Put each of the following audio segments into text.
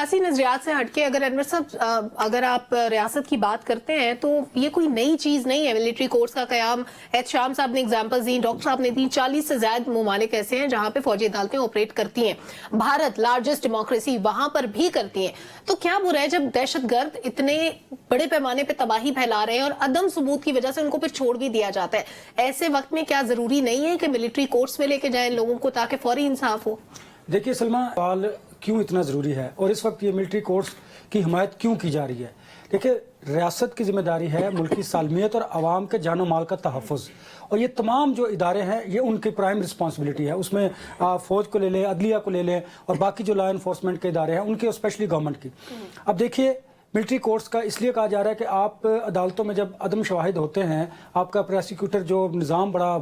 سیاسی نظریات سے ہٹ کے اگر انور صاحب اگر آپ ریاست کی بات کرتے ہیں تو یہ کوئی نئی چیز نہیں ہے ملٹری کورس کا قیام. ایچ شام صاحب نے اگزامپل دی, ڈاکٹر صاحب نے دی, 40 سے زائد ممالک ایسے ہیں جہاں پہ فوجی عدالتیں آپریٹ کرتی ہیں. بھارت لارجسٹ ڈیموکریسی وہاں پر بھی کرتی ہیں. تو کیا برا ہے جب دہشت گرد اتنے بڑے پیمانے پہ تباہی پھیلا رہے ہیں اور عدم ثبوت کی وجہ سے ان کو پھر چھوڑ بھی دیا جاتا ہے؟ ایسے وقت میں کیا ضروری نہیں ہے کہ ملٹری کورس میں لے کے جائیں لوگوں کو تاکہ فوری انصاف ہو؟ دیکھیے سلمہ, سوال کیوں اتنا ضروری ہے اور اس وقت یہ ملٹری کورس کی حمایت کیوں کی جا رہی ہے؟ دیکھیے ریاست کی ذمہ داری ہے ملکی سالمیت اور عوام کے جان و مال کا تحفظ, اور یہ تمام جو ادارے ہیں یہ ان کی پرائم رسپانسبلٹی ہے. اس میں فوج کو لے لیں, عدلیہ کو لے لیں, اور باقی جو لا انفورسمنٹ کے ادارے ہیں ان کی, اسپیشلی گورنمنٹ کی. اب دیکھیے ملٹری کورٹس کا اس لیے کہا جا رہا ہے کہ آپ عدالتوں میں جب عدم شواہد ہوتے ہیں, آپ کا پروسیکیوٹر جو نظام بڑا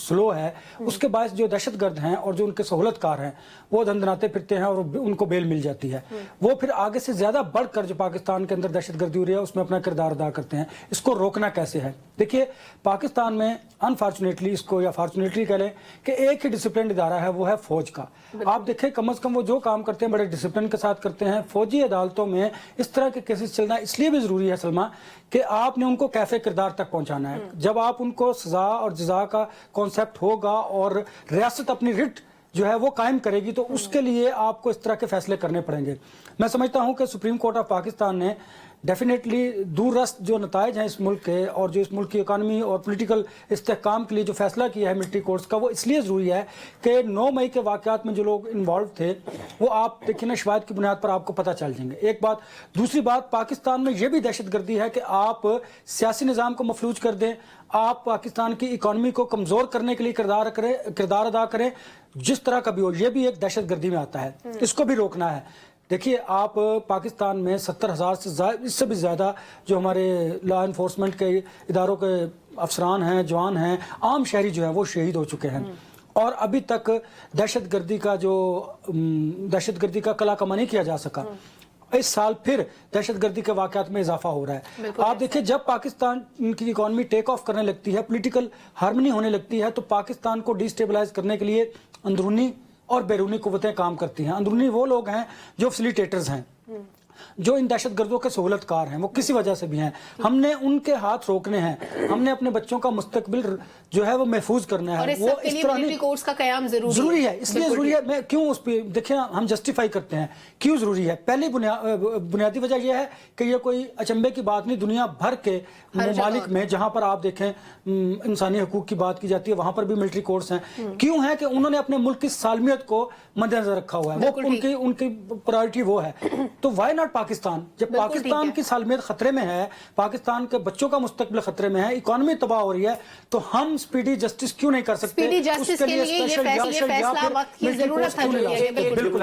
سلو ہے, اس کے باعث جو دہشت گرد ہیں اور جو ان کے سہولت کار ہیں وہ دھندناتے پھرتے ہیں اور ان کو بیل مل جاتی ہے. وہ پھر آگے سے زیادہ بڑھ کر جو پاکستان کے اندر دہشت گردی ہو رہی ہے اس میں اپنا کردار ادا کرتے ہیں. اس کو روکنا کیسے ہے؟ دیکھیے پاکستان میں انفارچونیٹلی, اس کو یا فارچونیٹلی کہہ لیں, کہ ایک ہی ڈسپلنڈ ادارہ ہے, وہ ہے فوج کا. آپ دیکھیں کم از کم وہ جو کام کرتے ہیں بڑے ڈسپلن کے ساتھ کرتے ہیں. فوجی عدالتوں میں اس طرح کے کیسز چلنا اس لیے بھی ضروری ہے سلمہ کہ آپ نے ان کو کیفے کردار تک پہنچانا ہے. جب آپ ان کو سزا اور جزا کا کانسیپٹ ہوگا اور ریاست اپنی رٹ جو ہے وہ قائم کرے گی تو اس کے لیے آپ کو اس طرح کے فیصلے کرنے پڑیں گے. میں سمجھتا ہوں کہ سپریم کورٹ آف پاکستان نے ڈیفینیٹلی دور رست جو نتائج ہیں اس ملک کے اور جو اس ملک کی اکانومی اور پولیٹیکل استحکام کے لیے جو فیصلہ کیا ہے ملٹری کورٹس کا, وہ اس لیے ضروری ہے کہ 9 مئی کے واقعات میں جو لوگ انوالو تھے وہ آپ دیکھیں نا شواہد کی بنیاد پر آپ کو پتہ چل جائیں گے. ایک بات. دوسری بات, پاکستان میں یہ بھی دہشت گردی ہے کہ آپ سیاسی نظام کو مفلوج کر دیں, آپ پاکستان کی اکانومی کو کمزور کرنے کے لیے کردار ادا کریں, جس طرح کا بھی ہو, یہ بھی ایک دہشت گردی میں آتا ہے. اس کو بھی روکنا ہے. دیکھیے آپ پاکستان میں 70,000 سے اس سے بھی زیادہ جو ہمارے لا انفورسمنٹ کے اداروں کے افسران ہیں, جوان ہیں, عام شہری جو ہیں وہ شہید ہو چکے ہیں, اور ابھی تک دہشت گردی کا کلا کما نہیں کیا جا سکا. اس سال پھر دہشت گردی کے واقعات میں اضافہ ہو رہا ہے. آپ دیکھیں جب پاکستان کی اکانومی ٹیک آف کرنے لگتی ہے, پولیٹیکل ہارمنی ہونے لگتی ہے, تو پاکستان کو ڈی اسٹیبلائز کرنے کے لیے اندرونی اور بیرونی قوتیں کام کرتی ہیں. اندرونی وہ لوگ ہیں جو فیسیلیٹیٹرز ہیں, جو ان دہشت گردوں کے سہولت کار ہیں, وہ کسی وجہ سے بھی ہیں. ہم نے ان کے ہاتھ روکنے ہیں, ہم نے اپنے بچوں کا مستقبل جو ہے وہ محفوظ کرنا ہے. وہ اس طرح ملٹری کورس کا قیام ضروری ہے. اس لیے ضروری ہے. میں کیوں اس پہ دیکھیں ہم جسٹیفائی کرتے ہیں کیوں ضروری ہے. پہلی بنیادی وجہ یہ ہے کہ یہ کوئی اچنبے کی بات نہیں. دنیا بھر کے ممالک میں جہاں پر آپ دیکھیں انسانی حقوق کی بات کی جاتی ہے وہاں پر بھی ملٹری کورس ہیں. کیوں ہیں؟ کہ انہوں نے اپنے ملک کی سالمیت کو مد نظر رکھا ہوا ہے, وہ ان کی پرائورٹی وہ ہے. تو وائی ناٹ پاکستان؟ جب پاکستان کی سالمیت خطرے میں ہے, پاکستان کے بچوں کا مستقبل خطرے میں ہے, اکانومی تباہ ہو رہی ہے, تو ہم سپیڈی جسٹس کیوں نہیں کر سکتے؟ سپیڈی جسٹس کے لیے یہ فیصلہ وقت کی ضرورت ہے. بالکل.